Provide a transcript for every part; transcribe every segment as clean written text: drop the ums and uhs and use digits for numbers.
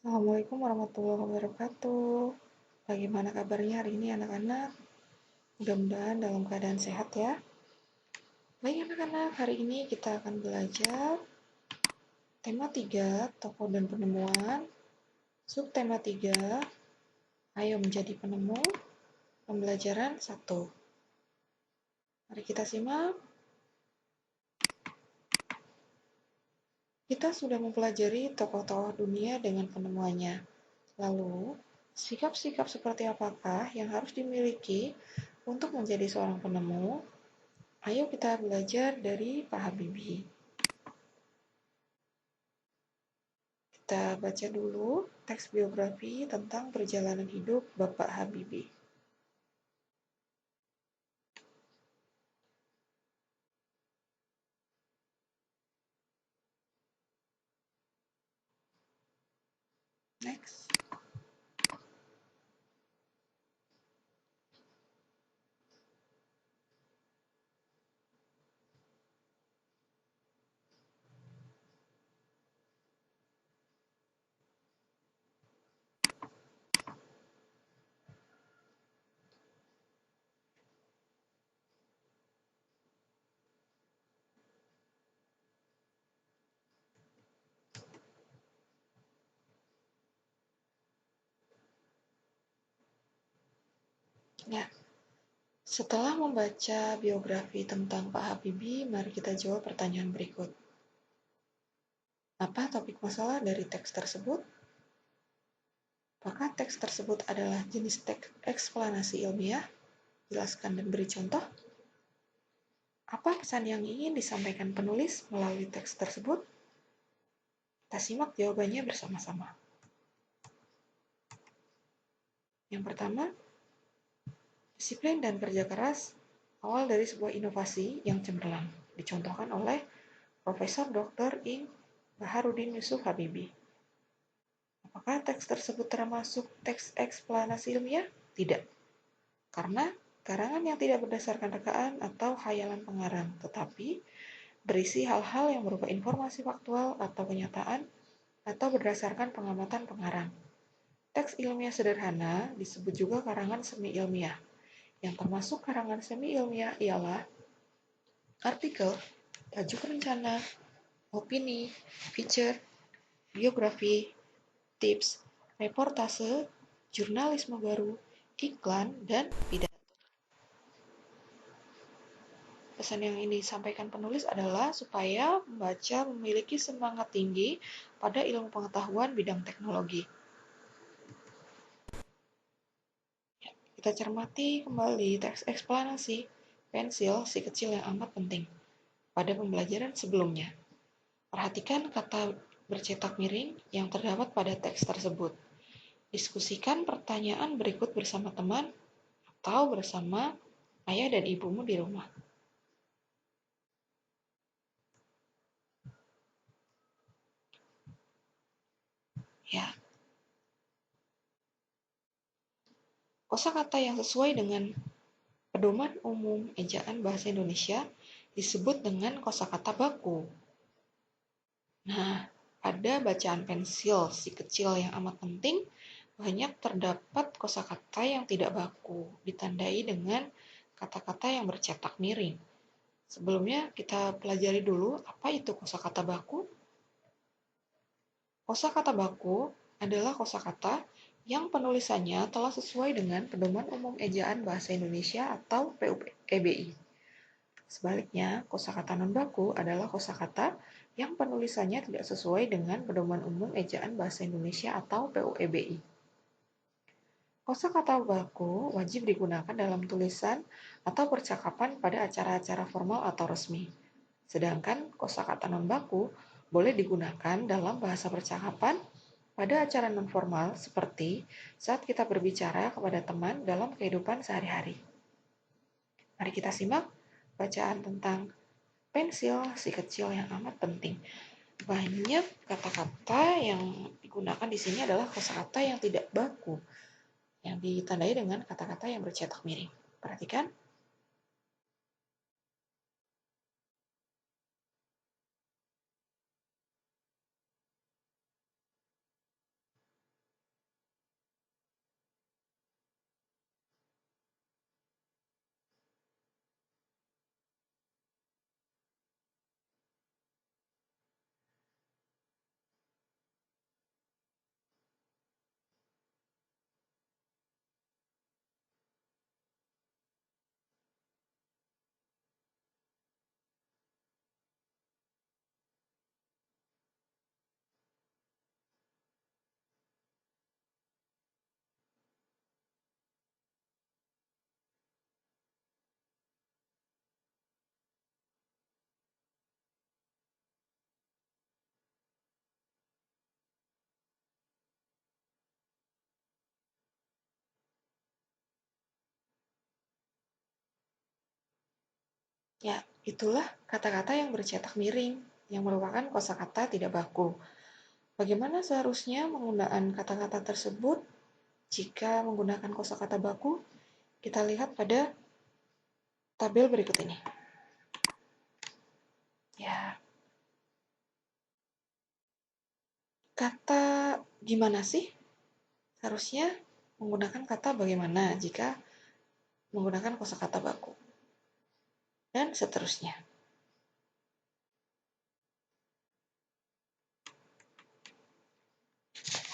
Assalamualaikum warahmatullahi wabarakatuh. Bagaimana kabarnya hari ini anak-anak? Mudah-mudahan dalam keadaan sehat ya. Baik anak-anak, hari ini kita akan belajar tema 3, tokoh dan penemuan. Subtema 3, ayo menjadi penemu. Pembelajaran 1. Mari kita simak. Kita sudah mempelajari tokoh-tokoh dunia dengan penemuannya. Lalu, sikap-sikap seperti apakah yang harus dimiliki untuk menjadi seorang penemu? Ayo kita belajar dari Pak Habibie. Kita baca dulu teks biografi tentang perjalanan hidup Bapak Habibie. Next. Ya, setelah membaca biografi tentang Pak Habibie, mari kita jawab pertanyaan berikut. Apa topik masalah dari teks tersebut? Apakah teks tersebut adalah jenis teks eksplanasi ilmiah? Jelaskan dan beri contoh. Apa pesan yang ingin disampaikan penulis melalui teks tersebut? Kita simak jawabannya bersama-sama. Yang pertama, disiplin dan kerja keras awal dari sebuah inovasi yang cemerlang, dicontohkan oleh Profesor Dr. Ing. Baharudin Yusuf Habibie. Apakah teks tersebut termasuk teks eksplanasi ilmiah? Tidak, karena karangan yang tidak berdasarkan rekaan atau khayalan pengarang, tetapi berisi hal-hal yang berupa informasi faktual atau kenyataan atau berdasarkan pengamatan pengarang. Teks ilmiah sederhana disebut juga karangan semi ilmiah. Yang termasuk karangan semi ilmiah ialah artikel, tajuk rencana, opini, feature, biografi, tips, reportase, jurnalisme baru, iklan, dan pidato. Pesan yang ini disampaikan penulis adalah supaya membaca memiliki semangat tinggi pada ilmu pengetahuan bidang teknologi. Kita cermati kembali teks eksplanasi pensil si kecil yang amat penting pada pembelajaran sebelumnya. Perhatikan kata bercetak miring yang terdapat pada teks tersebut. Diskusikan pertanyaan berikut bersama teman atau bersama ayah dan ibumu di rumah. Ya. Kosakata yang sesuai dengan Pedoman Umum Ejaan Bahasa Indonesia disebut dengan kosakata baku. Nah, pada bacaan pensil si kecil yang amat penting, banyak terdapat kosakata yang tidak baku, ditandai dengan kata-kata yang bercetak miring. Sebelumnya kita pelajari dulu apa itu kosakata baku. Kosakata baku adalah kosakata yang penulisannya telah sesuai dengan Pedoman Umum Ejaan Bahasa Indonesia atau PUEBI. Sebaliknya, kosakata non-baku adalah kosakata yang penulisannya tidak sesuai dengan Pedoman Umum Ejaan Bahasa Indonesia atau PUEBI. Kosakata baku wajib digunakan dalam tulisan atau percakapan pada acara-acara formal atau resmi. Sedangkan kosakata non-baku boleh digunakan dalam bahasa percakapan pada acara non-formal seperti saat kita berbicara kepada teman dalam kehidupan sehari-hari. Mari kita simak bacaan tentang pensil si kecil yang amat penting. Banyak kata-kata yang digunakan di sini adalah kosakata yang tidak baku, yang ditandai dengan kata-kata yang bercetak miring. Perhatikan. Ya, itulah kata-kata yang bercetak miring, yang merupakan kosakata tidak baku. Bagaimana seharusnya penggunaan kata-kata tersebut jika menggunakan kosakata baku? Kita lihat pada tabel berikut ini. Ya, kata gimana sih? Seharusnya menggunakan kata bagaimana jika menggunakan kosakata baku. Dan seterusnya.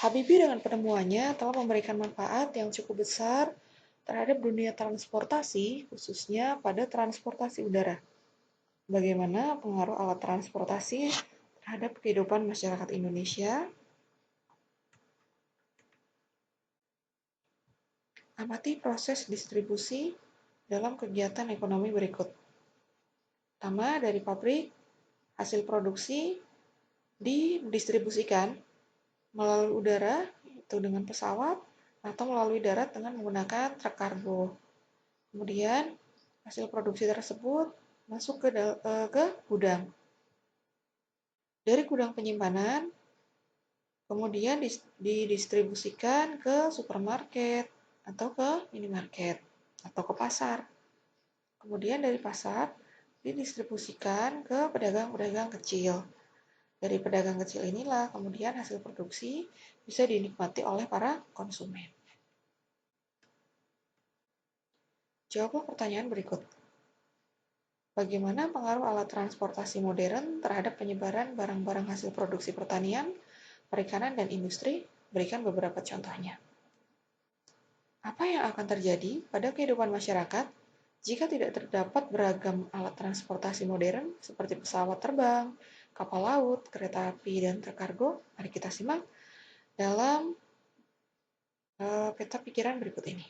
Habibie dengan penemuannya telah memberikan manfaat yang cukup besar terhadap dunia transportasi, khususnya pada transportasi udara. Bagaimana pengaruh alat transportasi terhadap kehidupan masyarakat Indonesia? Amati proses distribusi dalam kegiatan ekonomi berikut. Pertama, dari pabrik, hasil produksi didistribusikan melalui udara, itu dengan pesawat, atau melalui darat dengan menggunakan truk kargo. Kemudian, hasil produksi tersebut masuk ke gudang. Dari gudang penyimpanan, kemudian didistribusikan ke supermarket, atau ke minimarket, atau ke pasar. Kemudian dari pasar, didistribusikan ke pedagang-pedagang kecil. Dari pedagang kecil inilah kemudian hasil produksi bisa dinikmati oleh para konsumen. Jawablah pertanyaan berikut. Bagaimana pengaruh alat transportasi modern terhadap penyebaran barang-barang hasil produksi pertanian, perikanan, dan industri? Berikan beberapa contohnya. Apa yang akan terjadi pada kehidupan masyarakat jika tidak terdapat beragam alat transportasi modern seperti pesawat terbang, kapal laut, kereta api, dan truk kargo? Mari kita simak dalam peta pikiran berikut ini.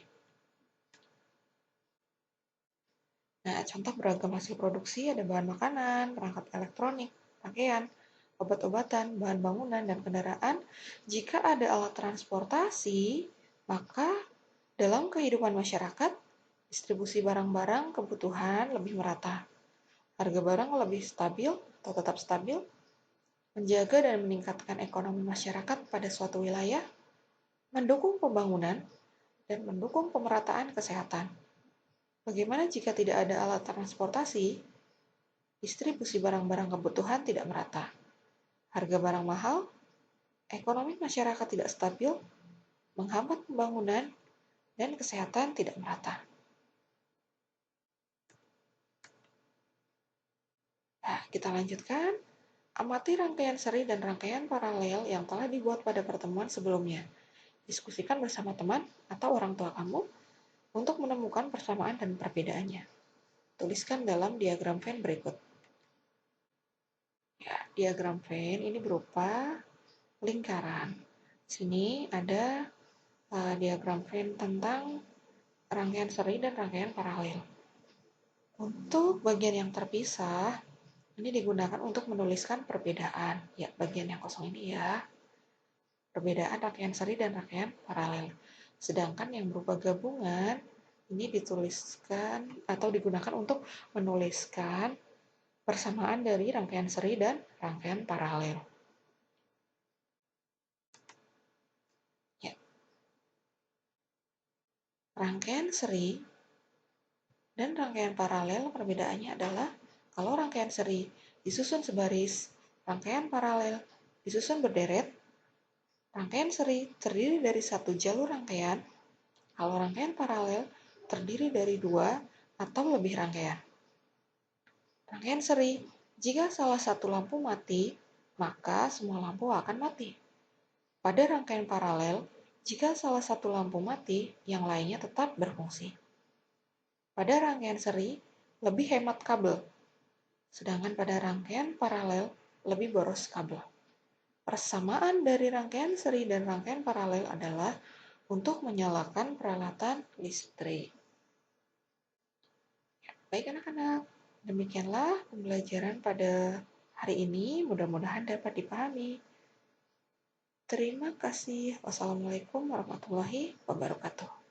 Nah, contoh beragam hasil produksi ada bahan makanan, perangkat elektronik, pakaian, obat-obatan, bahan bangunan, dan kendaraan. Jika ada alat transportasi, maka dalam kehidupan masyarakat, distribusi barang-barang kebutuhan lebih merata. Harga barang lebih stabil atau tetap stabil, menjaga dan meningkatkan ekonomi masyarakat pada suatu wilayah, mendukung pembangunan, dan mendukung pemerataan kesehatan. Bagaimana jika tidak ada alat transportasi? Distribusi barang-barang kebutuhan tidak merata. Harga barang mahal, ekonomi masyarakat tidak stabil, menghambat pembangunan, dan kesehatan tidak merata. Nah, kita lanjutkan. Amati rangkaian seri dan rangkaian paralel yang telah dibuat pada pertemuan sebelumnya. Diskusikan bersama teman atau orang tua kamu untuk menemukan persamaan dan perbedaannya. Tuliskan dalam diagram Venn berikut. Ya, diagram Venn ini berupa lingkaran. Sini ada diagram Venn tentang rangkaian seri dan rangkaian paralel. Untuk bagian yang terpisah, ini digunakan untuk menuliskan perbedaan. Ya, bagian yang kosong ini ya. Perbedaan rangkaian seri dan rangkaian paralel. Sedangkan yang berupa gabungan, ini dituliskan atau digunakan untuk menuliskan persamaan dari rangkaian seri dan rangkaian paralel. Ya. Rangkaian seri dan rangkaian paralel perbedaannya adalah kalau rangkaian seri disusun sebaris, rangkaian paralel disusun berderet. Rangkaian seri terdiri dari satu jalur rangkaian, kalau rangkaian paralel terdiri dari dua atau lebih rangkaian. Rangkaian seri, jika salah satu lampu mati, maka semua lampu akan mati. Pada rangkaian paralel, jika salah satu lampu mati, yang lainnya tetap berfungsi. Pada rangkaian seri, lebih hemat kabel, sedangkan pada rangkaian paralel, lebih boros kabel. Persamaan dari rangkaian seri dan rangkaian paralel adalah untuk menyalakan peralatan listrik. Baik anak-anak, demikianlah pembelajaran pada hari ini. Mudah-mudahan dapat dipahami. Terima kasih. Wassalamualaikum warahmatullahi wabarakatuh.